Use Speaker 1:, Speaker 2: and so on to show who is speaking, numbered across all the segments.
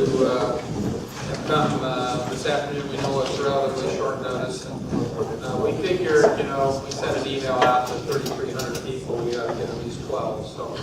Speaker 1: who have come this afternoon. We know it's relatively short notice. And, we figured, we sent an email out to 3,300 people. We got to get at least 12. So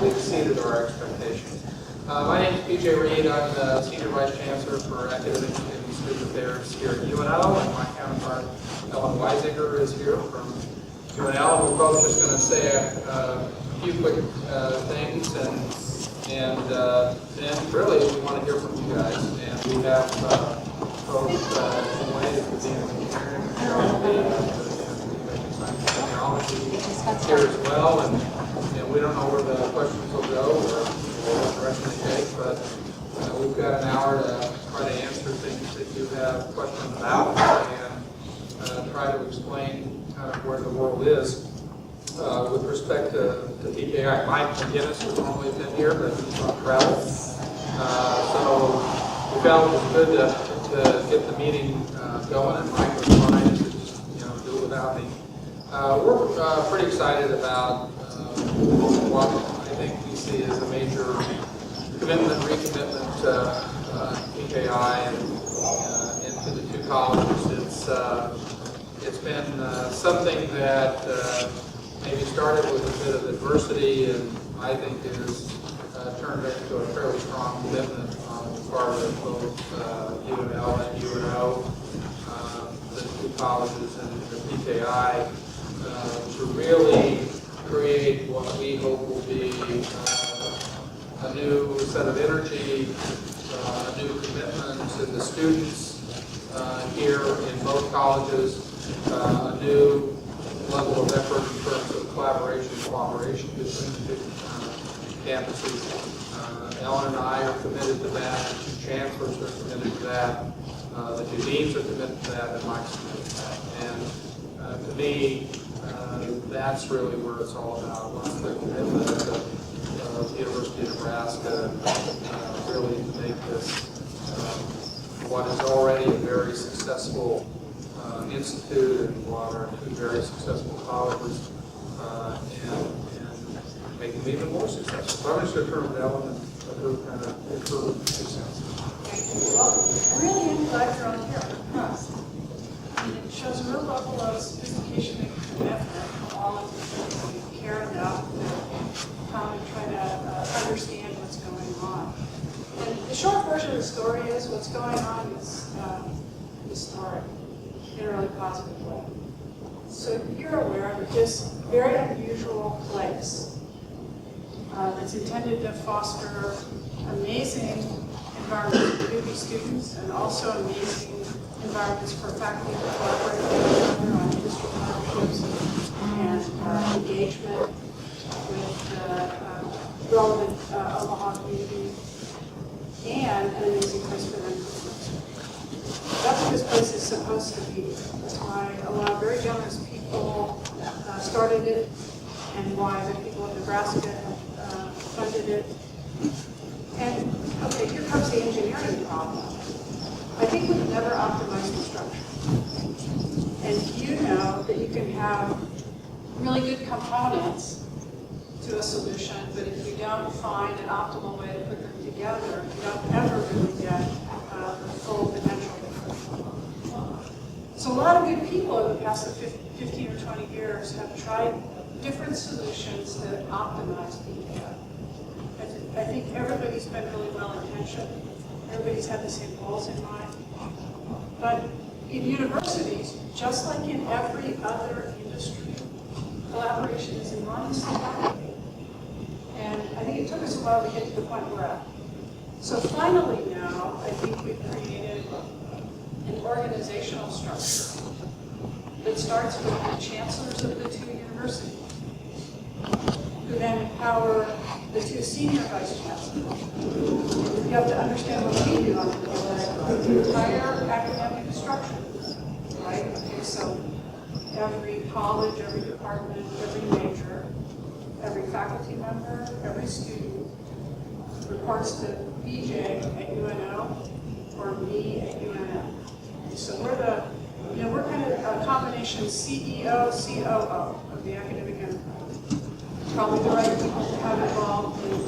Speaker 1: we exceeded our expectations. My name is BJ Reed. I'm the Senior Vice Chancellor for Academic and Student Affairs here at UNO, and my counterpart, Ellen Weisinger, is here from UNL. We're both just going to say a few quick things, and then really we want to hear from you guys. And we have both Dean Wei, the Dean of Engineering, and Charles Lee, the Dean of Science and Technology, here as well. And we don't know where the questions will go or what direction they take, but we've got an hour to try to answer things that you have questions about and try to explain kind of where the world is with respect to PKI. Mike McGinnis would normally have been here, but he's on travel. So we felt it was good to get the meeting going, and Mike was fine to just do it without me. We're pretty excited about what I think we see as a major recommitment to PKI and to the two colleges. It's been something that maybe started with a bit of adversity, and I think has turned into a fairly strong commitment on the part of both UNL and UNO, the two colleges and the PKI, to really create what we hope will be a new set of energy, a new commitment to the students here in both colleges, a new level of effort in terms of collaboration and cooperation between the two campuses. Ellen and I are committed to that, the two chancellors are committed to that, the two deans are committed to that, and Mike's committed to that. And to me, that's really where it's all about. What's the commitment of the University of Nebraska really to make this what is already a very successful institute and what are two very successful colleges and make them even more successful. So I'm just going to turn to Ellen and let her kind of give her 2 cents.
Speaker 2: Well, I really am glad you're on here. I'm impressed. It shows a real level of sophistication and commitment from all of you who care enough to come and try to understand what's going on. And the short version of the story is what's going on is historic in a really positive way. So you're aware that this very unusual place that's intended to foster amazing environments for newbie students and also amazing environments for faculty to collaborate with each other on industry partnerships and engagement with relevant Omaha community, and an amazing place for them to live. That's what this place is supposed to be. That's why a lot of very generous people started it, and why the people of Nebraska funded it. And okay, here comes the engineering problem. I think we've never optimized the structure. And you know that you can have really good components to a solution, but if you don't find an optimal way to put them together, you don't ever really get the full potential. So a lot of good people over the past 15 or 20 years have tried different solutions that optimize PKI. I think everybody's been really well-intentioned. Everybody's had the same goals in mind. But in universities, just like in every other industry, collaboration is enormously valuable. And I think it took us a while to get to the point we're at. So finally now, I think we've created an organizational structure that starts with the chancellors of the two universities, who then empower the two senior vice chancellors. You have to understand what we do on the entire academic structure, right? Okay, so every college, every department, every major, every faculty member, every student reports to BJ at UNO or me at UNL. So we're kind of a combination CEO, COO of the academic enterprise. Probably the right people to have involved in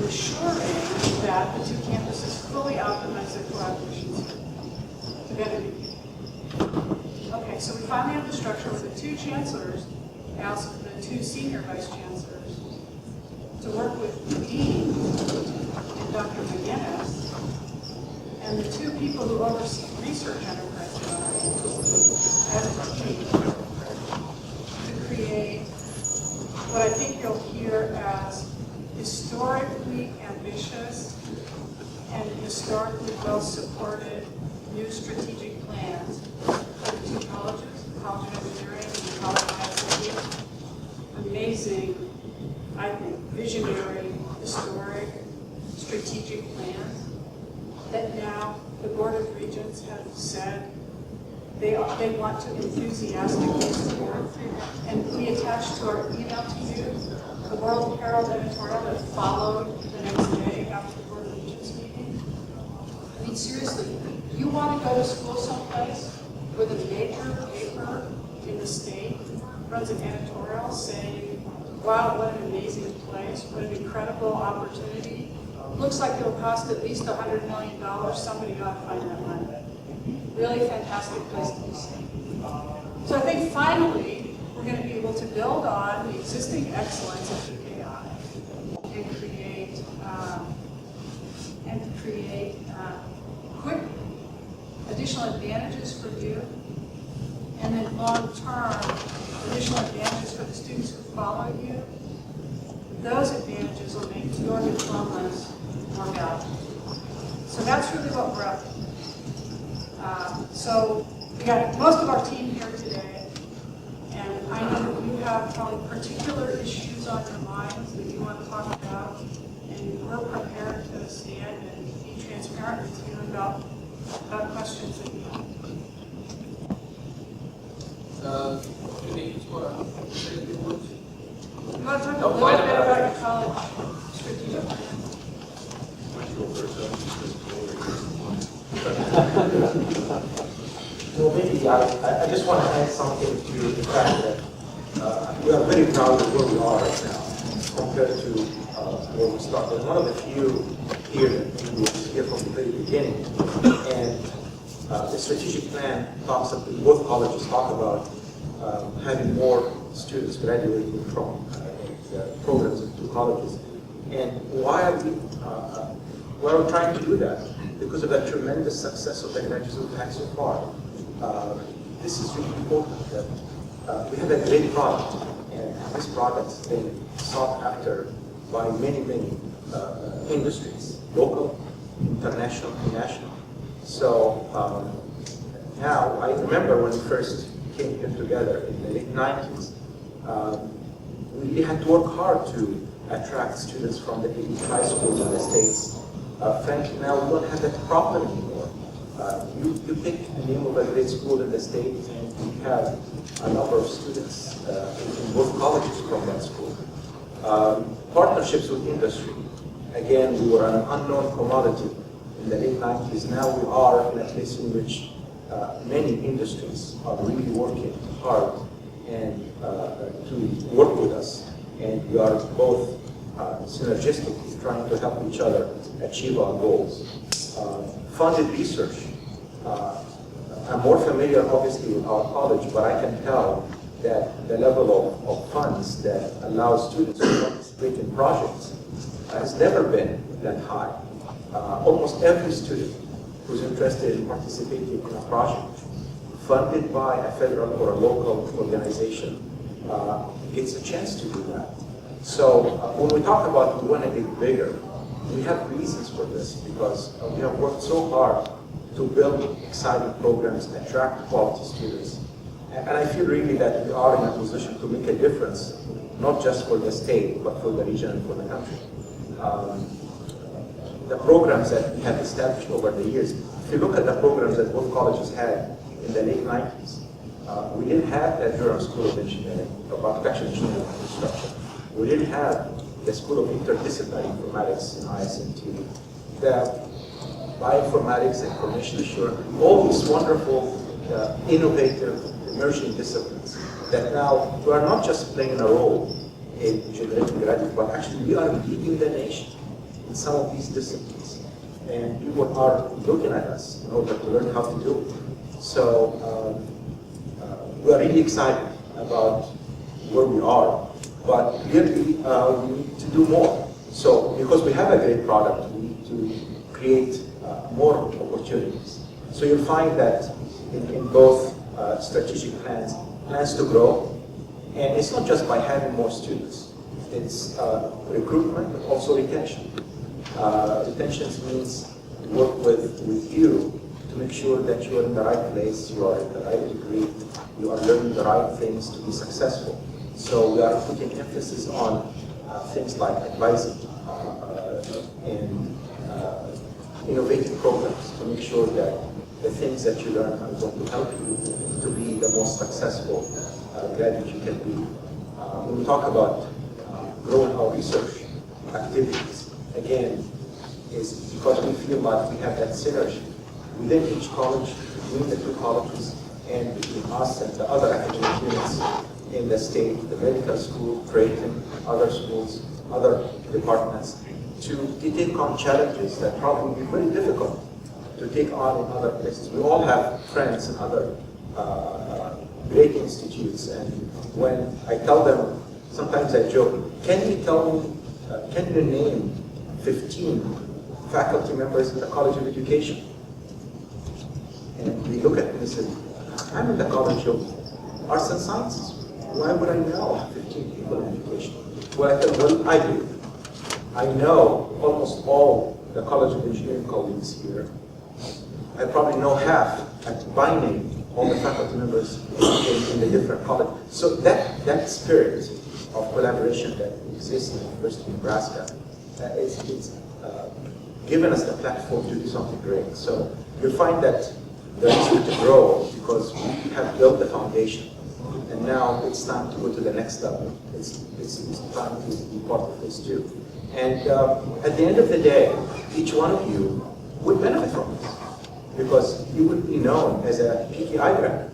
Speaker 2: ensuring that, the two campuses fully optimize their collaborations. Okay, so we finally have the structure with the two chancellors, and also the two senior vice chancellors, to work with the dean and Dr. McGinnis, and the two people who oversee research enterprise as a team to create what I think you'll hear as historically ambitious and historically well-supported new strategic plans for the two colleges, the College of Engineering and the College of ICT. Amazing, I think, visionary, historic, strategic plans that now the Board of Regents have said they want to enthusiastically support. And we attached to our email to you the World Herald editorial that followed the next day after the Board of Regents meeting. I mean, seriously, you want to go to school someplace where the major paper in the state runs an editorial saying, wow, what an amazing place, what an incredible opportunity. Looks like it'll cost at least $100 million. Somebody ought to find that money. Really fantastic place to be seen. So I think finally, we're going to be able to build on the existing excellence of PKI and create quick additional advantages for you, and then long-term additional advantages for the students who follow you. Those advantages will make your diplomas more valuable. So that's really what we're up to. So we got most of our team here today, and I know that you have probably particular issues on your minds that you want to talk about, and we're prepared to stand and be transparent with you about questions that you have.
Speaker 1: Denise, you want to say a few words?
Speaker 2: You want to talk a little bit about your college strategic plan?
Speaker 3: Well, maybe I just want to add something to the fact that we are very proud of where we are right now compared to where we started. One of the few here that we was here from the very beginning, and the strategic plan talks about, both colleges talk about having more students graduating from the programs of two colleges. And why are we trying to do that? Because of the tremendous success of the graduates we've had so far. This is really important that we have a great product, and this product has been sought after by many industries, local, international, and national. So now, I remember when we first came here together in the late 90s, we had to work hard to attract students from the elite high schools in the States. Frankly, now we don't have that problem anymore. You pick the name of a great school in the States, and we have a number of students in both colleges from that school. Partnerships with industry. Again, we were an unknown commodity in the late 90s. Now we are in a place in which many industries are really working hard and to work with us. And we are both synergistically trying to help each other achieve our goals. Funded research. I'm more familiar, obviously, with our college, but I can tell that the level of funds that allow students to participate in projects has never been that high. Almost every student who's interested in participating in a project funded by a federal or a local organization gets a chance to do that. So when we talk about we want to get bigger, we have reasons for this because we have worked so hard to build exciting programs, attract quality students. And I feel really that we are in a position to make a difference, not just for the state, but for the region and for the country. The programs that we have established over the years, if you look at the programs that both colleges had in the late 90s, we didn't have the Durham School of Engineering, of Architecture, Engineering, and Construction. We didn't have the School of Interdisciplinary Informatics in ISMT, the Bioinformatics, Information Assurance, all these wonderful, innovative, emerging disciplines that now we are not just playing a role in generating graduates, but actually we are leading the nation in some of these disciplines. And people are looking at us in order to learn how to do it. So we are really excited about where we are, but clearly we need to do more. So because we have a great product, we need to create more opportunities. So you'll find that in both strategic plans to grow, and it's not just by having more students. It's recruitment, but also retention. Retention means work with you to make sure that you are in the right place, you are in the right degree, you are learning the right things to be successful. So we are putting emphasis on things like advising and innovative programs to make sure that the things that you learn are going to help you to be the most successful graduate you can be. When we talk about growing our research activities, again, is because we feel like we have that synergy within each college, between the two colleges, and between us and the other academic units in the state, the medical school, Creighton, other schools, other departments, to take on challenges that probably will be very difficult to take on in other places. We all have friends in other great institutes, and when I tell them, sometimes I joke, can you tell me, can you name 15 faculty members in the College of Education? And they look at me and say, I'm in the College of Arts and Sciences. Why would I know 15 people in education? Well, I tell them, well, I do. I know almost all the College of Engineering colleagues here. I probably know half by name all the faculty members in the different colleges. So that spirit of collaboration that exists in the University of Nebraska it's given us the platform to do something great. So you'll find that there is room to grow because we have built the foundation, and now it's time to go to the next level. It's time to be part of this too. And at the end of the day, each one of you would benefit from this because you would be known as a PTI grad,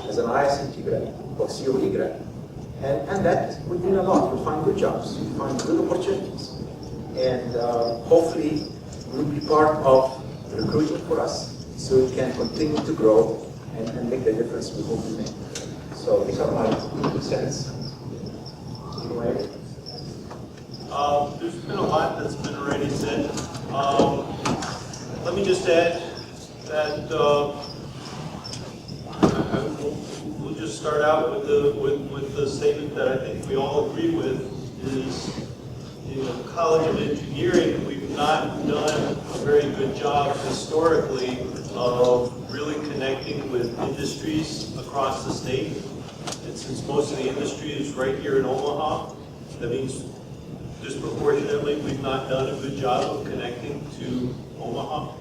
Speaker 3: as an ISMT grad, or COE grad. And that would mean a lot. You'll find good jobs, you'll find good opportunities. And hopefully you'll be part of recruiting for us so we can continue to grow and make the difference we hope to make. So these are my 2 cents. Dean Wei.
Speaker 4: There's been a lot that's been already said. Let me just add that we'll just start out with the statement that I think we all agree with is in the College of Engineering, we've not done a very good job historically of really connecting with industries across the state. And since most of the industry is right here in Omaha, that means disproportionately we've not done a good job of connecting to Omaha.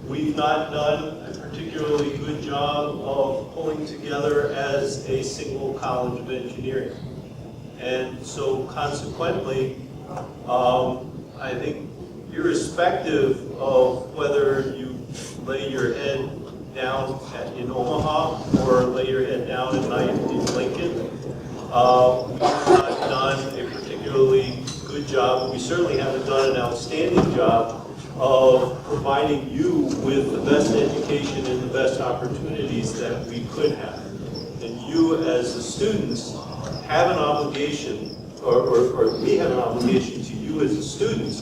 Speaker 4: We've not done a particularly good job of pulling together as a single College of Engineering. And so consequently, I think irrespective of whether you lay your head down in Omaha or lay your head down at night in Lincoln, we've not done a particularly good job. We certainly haven't done an outstanding job of providing you with the best education and the best opportunities that we could have. And you as the students have an obligation, or we have an obligation to you as the students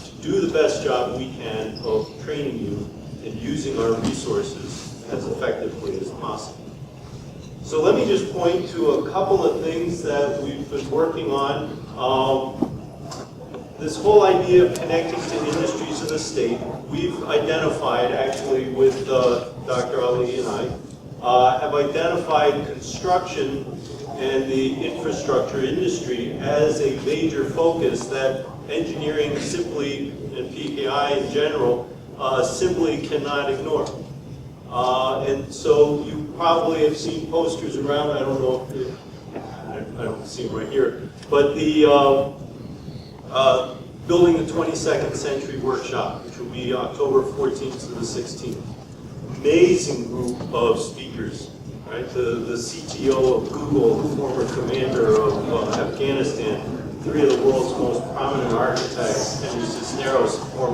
Speaker 4: to do the best job we can of training you and using our resources as effectively as possible. So let me just point to a couple of things that we've been working on. This whole idea of connecting to industries in the state, we've identified actually with Dr. Ali and I, have identified construction and the infrastructure industry as a major focus that engineering simply, and PKI in general, simply cannot ignore. And so you probably have seen posters around, I don't know if I don't see them right here, but the Building the 22nd Century Workshop, which will be October 14th to the 16th. Amazing group of speakers, right? The CTO of Google, the former commander of Afghanistan, three of the world's most prominent architects, Henry Cisneros, former